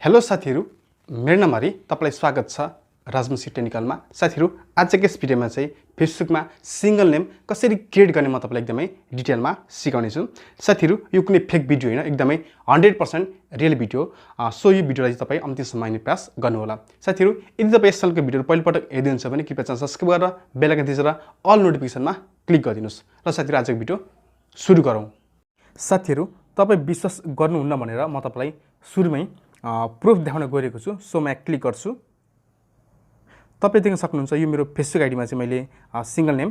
Hello साथीहरु, मेरो नाम हरि, तपाईलाई स्वागत छ राजबंशी टेक्निकलमा। साथीहरु, आजको यस भिडियोमा चाहिँ फेसबुकमा सिंगल नेम कसरी क्रिएट गर्ने म तपाईलाई एकदमै डिटेलमा सिकाउने छु। साथीहरु, यो कुनै फेक भिडियो हैन, एकदमै 100% रियल भिडियो। सो यो भिडियोलाई चाहिँ तपाई अन्तिमसम्म हेर्ने प्रयास गर्नु होला। साथीहरु, यदि तपाई यस च्यानलको भिडियो पहिलो पटक हेर्दै हुनुहुन्छ भने कृपया च्यानल सब्स्क्राइब गरेर बेल आइकन थिचेर अल नोटिफिकेसनमा क्लिक गरिदिनुस्। र साथीहरु, आजको भिडियो सुरु गरौँ। साथीहरु, तपाई विश्वास गर्नुहुन्न भनेर म तपाईलाई सुरुमै प्रुफ देखाउन गइरहेको छु। सो म क्लिक गर्छु। तपाई देख्न सक्नुहुन्छ यो मेरो फेसबुक आइडीमा चाहिँ मैले सिंगल नेम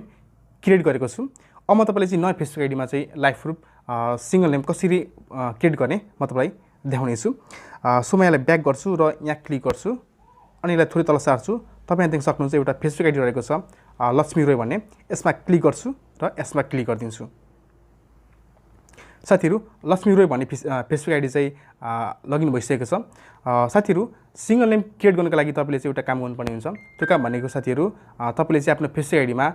क्रिएट गरेको छु। अब म तपाईलाई चाहिँ नयाँ फेसबुक आइडीमा चाहिँ लाइभ प्रुफ सिंगल नेम कसरी क्रिएट गर्ने म तपाईलाई देखाउने छु। सो म यसलाई ब्याक गर्छु र यहाँ क्लिक गर्छु अनि यसलाई थोरै तल सार्छु। तपाई यहाँ देख्न सक्नुहुन्छ एउटा फेसबुक आइडी रहेको छ लक्ष्मी रोय भन्ने। यसमा क्लिक गर्छु र यसमा क्लिक गरिदिन्छु। साथीहरु, लक्ष्मी रोय भन्ने फेसबुक आइडी चाहिँ लगइन भइसकेको छ। साथीहरु, सिंगल नेम क्रिएट गर्नको लागि तपाईले चाहिँ एउटा काम गर्नुपर्ने हुन्छ। त्यो काम भनेको साथीहरु, तपाईले चाहिँ आफ्नो फेसबुक आइडीमा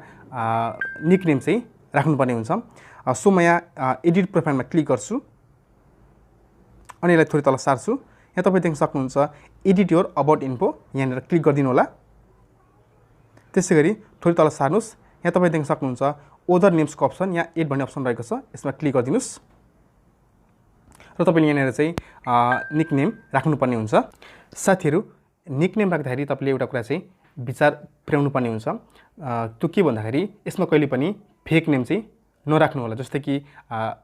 निक नेम चाहिँ राख्नुपर्ने हुन्छ। सो म यहाँ एडिट प्रोफाइलमा क्लिक गर्छु अनि यसलाई थोरै तल सार्छु। यहाँ तपाई देख्न सक्नुहुन्छ एडिट योर अबाउट इन्फो, यहाँनिर क्लिक गरिदिनु होला। त्यसैगरी थोरै तल सार्नुस्। यहाँ तपाई देख्न सक्नुहुन्छ अदर नेम्सको अप्सन, यहाँ एड भन्ने अप्सन रहेको छ, यसमा क्लिक गरिदिनुस् र तपाईले यहाँनिर चाहिँ निक नेम राख्नुपर्ने हुन्छ। साथीहरु, निक नेम राख्दाखेरि तपाईले एउटा कुरा चाहिँ विचार पुर्याउनु पर्ने हुन्छ। त्यो के भन्दाखेरि यसमा कहिले पनि फेक नेम चाहिँ नराख्नु होला। जस्तै कि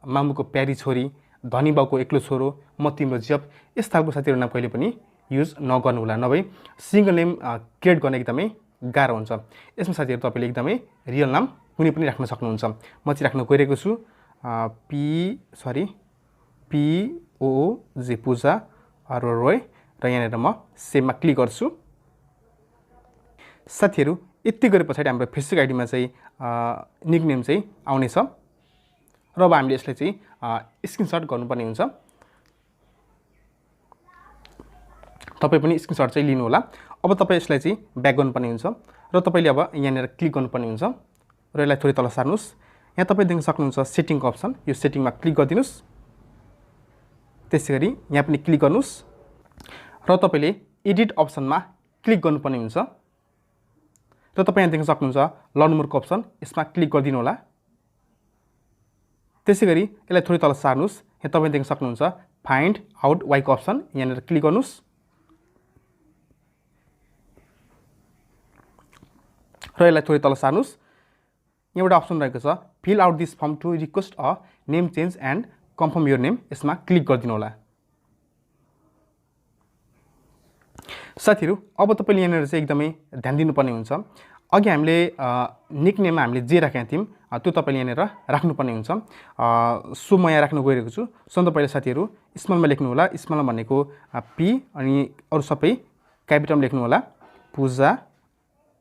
मामुको प्यारी छोरी, धनी बाउको एक्लो छोरो, म तिम्रो जप, यस खालको साथीहरु नाम कहिले पनि युज नगर्नु होला। नभए सिंगल नेम क्रिएट गर्न एकदमै गाह्रो हुन्छ। यसमा साथीहरु तपाईले एकदमै रियल नाम कुनै पनि राख्न सक्नुहुन्छ। म चाहिँ राख्न गइरहेको छु POJ पूजा रोय र यहाँनिर म सेभमा क्लिक गर्छु। साथीहरु, यति गरे पछाडि हाम्रो फेसबुक आइडीमा चाहिँ निक नेम चाहिँ आउनेछ र अब हामीले यसलाई चाहिँ स्क्रिनशट गर्नुपर्ने हुन्छ। तपाई पनि स्क्रिनशट चाहिँ लिनु होला। अब तपाई यसलाई चाहिँ ब्याक गर्नुपर्ने हुन्छ र तपाईले अब यहाँनिर क्लिक गर्नुपर्ने हुन्छ र यसलाई थोरै तल सार्नुस्। यहाँ तपाई देख्न सक्नुहुन्छ सेटिङको अप्सन, यो सेटिङमा क्लिक गरिदिनुस्। त्यसैगरी यहाँ पनि क्लिक गर्नुस् र तपाईले एडिट अप्सनमा क्लिक गर्नुपर्ने हुन्छ र तपाई यहाँ देख्न सक्नुहुन्छ लर्न मोरको अप्सन, यसमा क्लिक गरिदिनु होला। त्यसैगरी यसलाई थोरै तल सार्नुस्। यहाँ तपाई देख्न सक्नुहुन्छ फाइन्ड आउट वाइको अप्सन, यहाँनिर क्लिक गर्नुस् र यसलाई थोरै तल सार्नुस्। यहाँ एउटा अप्सन रहेको छ fill out this form to request a name change and confirm your name, यसमा क्लिक गरिदिनु होला। साथीहरु, अब तपाईले यहाँनिर चाहिँ एकदमै ध्यान दिनुपर्ने हुन्छ। अघि हामीले निक नेममा हामीले जे राखेका थियौं त्यो तपाईले यहाँनिर राख्नुपर्ने हुन्छ। सो म यहाँ राख्न गइरहेको छु। सबभन्दा पहिला साथीहरु स्मलमा लेख्नु होला। स्मलमा भनेको पी अनि अरु सबै क्यापिटलमा लेख्नु होला, पूजा।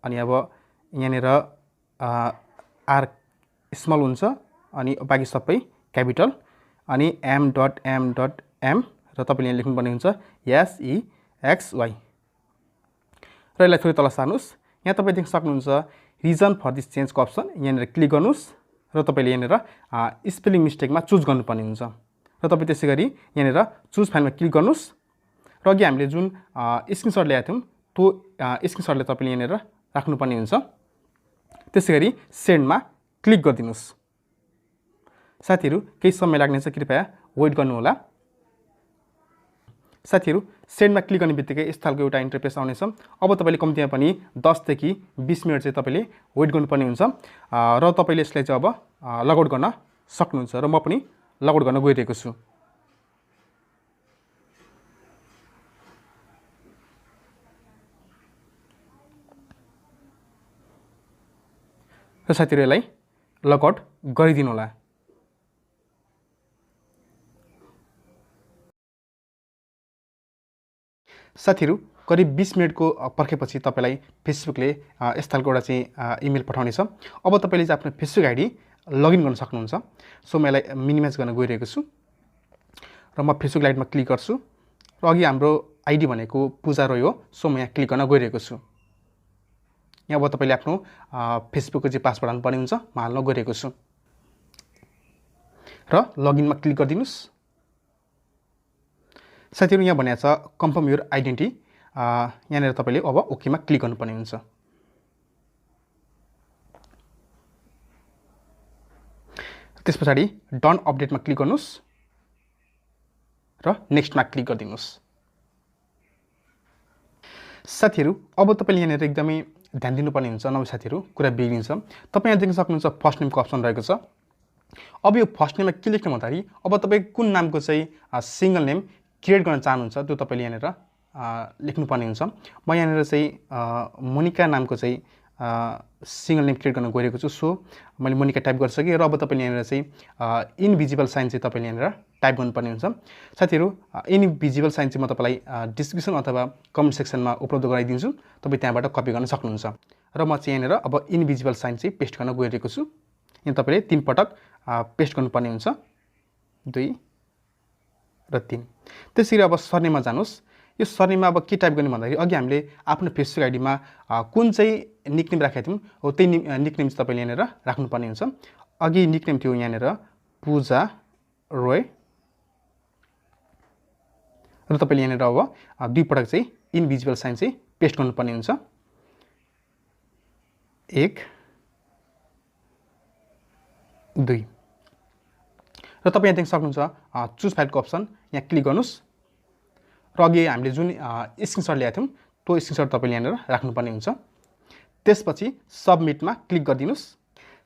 अनि अब यहाँनिर आर स्मल हुन्छ अनि बाँकी सबै क्यापिटल अनि m.m.m र तपाईले यहाँ लेख्नुपर्ने हुन्छ SEXY र यसलाई थोरै तल सार्नुस्। यहाँ तपाई देख्न सक्नुहुन्छ रिजन फर दिस चेन्जको अप्सन, यहाँनिर क्लिक गर्नुस् र तपाईले यहाँनिर स्पेलिङ मिस्टेकमा चुज गर्नुपर्ने हुन्छ र तपाई त्यसैगरी यहाँनिर चुज फाइलमा क्लिक गर्नुस् र अघि हामीले जुन स्क्रिनशट ल्याएको थियौं त्यो स्क्रिनशटले तपाईले यहाँनिर राख्नुपर्ने हुन्छ। त्यसैगरी सेन्डमा क्लिक गरिदिनुस्। साथीहरु, केही समय लाग्नेछ, कृपया वेट गर्नु होला। साथीहरु, सेन्डमा क्लिक गर्ने बित्तिकै यस खालको एउटा इन्टरफेस आउनेछ। अब तपाईले कम्तीमा पनि 10 देखि 20 मिनेट चाहिँ तपाईले वेट गर्नुपर्ने हुन्छ र तपाईले यसलाई चाहिँ अब लगआउट गर्न सक्नुहुन्छ र म पनि लगआउट गर्न गइरहेको छु। र साथीहरु, यसलाई लगआउट गरिदिनु होला। साथीहरु, करिब 20 मिनेटको पर्खेपछि तपाईलाई फेसबुकले यस खालको एउटा चाहिँ इमेल पठाउनेछ। अब तपाईले चाहिँ आफ्नो फेसबुक आइडी लगइन गर्न सक्नुहुन्छ। सो म यसलाई मिनिमाइज गर्न गइरहेको छु र म फेसबुक लाइटमा क्लिक गर्छु र अघि हाम्रो आइडी भनेको पूजा रोय हो। सो म यहाँ क्लिक गर्न गइरहेको छु। यहाँ अब तपाईले आफ्नो फेसबुकको चाहिँ पासवर्ड हाल्नुपर्ने हुन्छ। म हाल्न गइरहेको छु र लगइनमा क्लिक गरिदिनुस्। साथीहरू यहाँ भनेको छ कन्फर्म योर आइडेन्टिटी। यहाँनिर तपाईँले अब ओकेमा क्लिक गर्नुपर्ने हुन्छ। त्यस पछाडि डन अपडेटमा क्लिक गर्नुहोस् र नेक्स्टमा क्लिक गरिदिनुहोस्। साथीहरू अब तपाईँले यहाँनिर एकदमै ध्यान दिनुपर्ने हुन्छ, नभए साथीहरू कुरा बिग्रिन्छ। तपाईँ यहाँ देख्न सक्नुहुन्छ फर्स्ट नेमको अप्सन रहेको छ। अब यो फर्स्ट नेममा के लेख्नु भन्दाखेरि अब तपाईँ कुन नामको चाहिँ सिङ्गल नेम क्रिएट गर्न चाहनुहुन्छ त्यो तपाईँले यहाँनिर लेख्नुपर्ने हुन्छ। म यहाँनिर चाहिँ मोनिका नामको चाहिँ सिङ्गल नेम क्रिएट गर्न गइरहेको छु। सो मैले मोनिका टाइप गरिसकेँ र अब तपाईँले यहाँनिर चाहिँ इनभिजिबल साइन चाहिँ तपाईँले यहाँनिर टाइप गर्नुपर्ने हुन्छ। साथीहरू इनभिजिबल साइन चाहिँ म तपाईँलाई डिस्क्रिप्सन अथवा कमेन्ट सेक्सनमा उपलब्ध गराइदिन्छु, तपाईँ त्यहाँबाट कपी गर्न सक्नुहुन्छ। र म चाहिँ यहाँनिर अब इनभिजिबल साइन चाहिँ पेस्ट गर्न गइरहेको छु। यहाँ तपाईँले 3 पटक पेस्ट गर्नुपर्ने हुन्छ, 2 र 3। त्यसरी अब सरनेममा जानुहोस्। यो सरनेममा अब के टाइप गर्ने भन्दाखेरि अघि हामीले आफ्नो फेसबुक आइडीमा कुन चाहिँ निकनेम राखेका थियौँ हो त्यही निकनेम चाहिँ तपाईँले यहाँनिर राख्नुपर्ने हुन्छ। अघि निकनेम थियो यहाँनिर पूजा रोय र तपाईँले यहाँनिर अब 2 पटक चाहिँ इनभिजिबल साइन चाहिँ पेस्ट गर्नुपर्ने हुन्छ। 1 2 र तपाईँ यहाँ देख्न सक्नुहुन्छ चुज फाइलको अप्सन, यहाँ क्लिक गर्नुहोस् र अघि हामीले जुन स्क्रिनसट ल्याएको थियौँ त्यो स्क्रिनसट तपाईँले यहाँनिर राख्नुपर्ने हुन्छ। त्यसपछि सबमिटमा क्लिक गरिदिनुहोस्।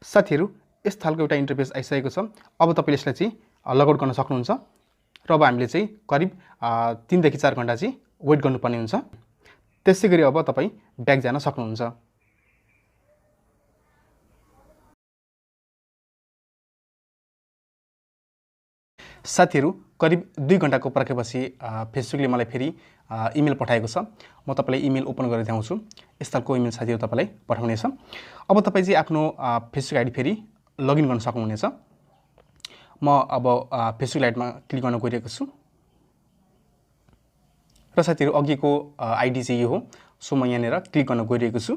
साथीहरू यस खालको एउटा इन्टरफेस आइसकेको छ। अब तपाईँले यसलाई चाहिँ लगआउट गर्न सक्नुहुन्छ र अब हामीले चाहिँ करिब 3 देखि 4 घन्टा चाहिँ वेट गर्नुपर्ने हुन्छ। त्यसै गरी अब तपाईँ ब्याक जान सक्नुहुन्छ। साथीहरू करिब 2 घन्टाको पर्खेपछि फेसबुकले मलाई फेरि इमेल पठाएको छ। म तपाईँलाई इमेल ओपन गरेर देखाउँछु। यस खालको इमेल साथीहरू तपाईँलाई पठाउनेछ। अब तपाईँ चाहिँ आफ्नो फेसबुक आइडी फेरि लगइन गर्न सक्नुहुनेछ। म अब फेसबुक आइडीमा क्लिक गर्न गइरहेको छु र साथीहरू अघिको आइडी चाहिँ यो हो। सो म यहाँनिर क्लिक गर्न गइरहेको छु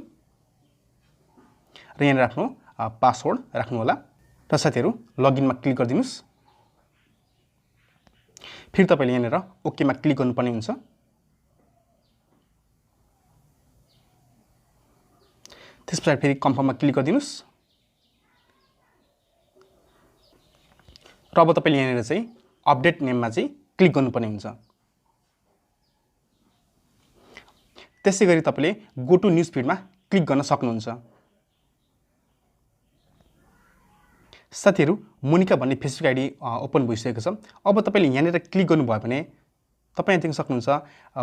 र यहाँनिर आफ्नो पासवर्ड राख्नु होला र साथीहरू लगइनमा क्लिक गरिदिनुहोस्। फेरि तपाईँले यहाँनिर ओकेमा क्लिक गर्नुपर्ने हुन्छ। त्यस पछाडि फेरि कन्फर्ममा क्लिक गरिदिनुहोस् र अब तपाईँले यहाँनिर चाहिँ अपडेट नेममा चाहिँ क्लिक गर्नुपर्ने हुन्छ। त्यसै गरी तपाईँले गो टु न्युज फिडमा क्लिक गर्न सक्नुहुन्छ। साथीहरू मोनिका भन्ने फेसबुक आइडी ओपन भइसकेको छ। अब तपाईँले यहाँनिर क्लिक गर्नुभयो भने तपाईँ देख्न सक्नुहुन्छ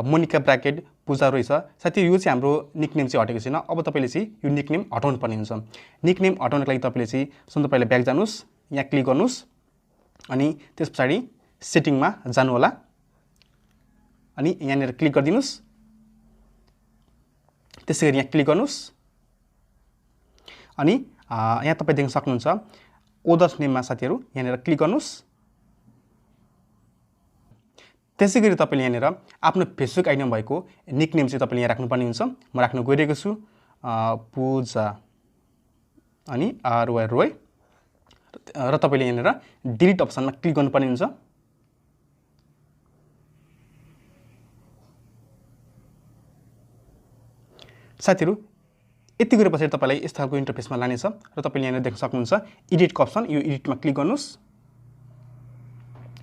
मोनिका ब्राकेट पूजा रोय छ। साथीहरू यो चाहिँ हाम्रो निकनेम चाहिँ हटेको छैन। अब तपाईँले चाहिँ यो निकनेम हटाउनु पर्ने हुन्छ। निकनेम हटाउनको लागि तपाईँले चाहिँ सबभन्दा पहिला ब्याक जानुहोस्, यहाँ क्लिक गर्नुहोस् अनि त्यस पछाडि सेटिङमा जानु होला अनि यहाँनिर क्लिक गरिदिनुहोस्। त्यसै गरी यहाँ क्लिक गर्नुहोस् अनि यहाँ तपाईँ देख्न सक्नुहुन्छ ओदर्स नेममा साथीहरू यहाँनिर क्लिक गर्नुहोस्। त्यसै गरी तपाईँले यहाँनिर आफ्नो फेसबुक आइडीमा भएको निकनेम चाहिँ तपाईँले यहाँ राख्नुपर्ने हुन्छ। म राख्न गइरहेको छु पूजा अनि आरवाई रोय र तपाईँले यहाँनिर डिलिट अप्सनमा क्लिक गर्नुपर्ने हुन्छ। साथीहरू यति गरे पछाडि तपाईँलाई यस्तो खालको इन्टरफेसमा लानेछ र तपाईँले यहाँनिर देख्न सक्नुहुन्छ एडिटको अप्सन, यो एडिटमा क्लिक गर्नुहोस्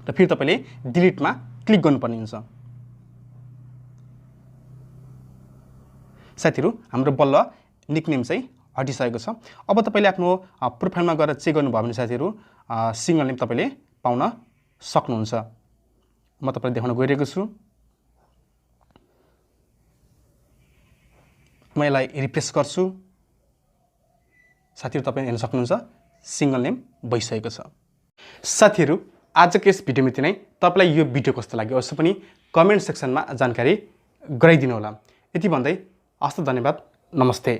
र फेरि तपाईँले डिलिटमा क्लिक गर्नुपर्ने हुन्छ। साथीहरू हाम्रो बल्ल निकनेम चाहिँ हटिसकेको छ। अब तपाईँले आफ्नो प्रोफाइलमा गएर चेक गर्नुभयो भने साथीहरू सिङ्गल नेम तपाईँले पाउन सक्नुहुन्छ। म तपाईँलाई देखाउन गइरहेको छु। म यसलाई रिफ्रेस गर्छु। साथीहरू तपाईँ हेर्न सक्नुहुन्छ सिङ्गल नेम भइसकेको छ। साथीहरू आजको यस भिडियोमा यति नै। तपाईँलाई यो भिडियो कस्तो लाग्यो अवश्य पनि कमेन्ट सेक्सनमा जानकारी गराइदिनु होला। यति भन्दै हस्त धन्यवाद, नमस्ते।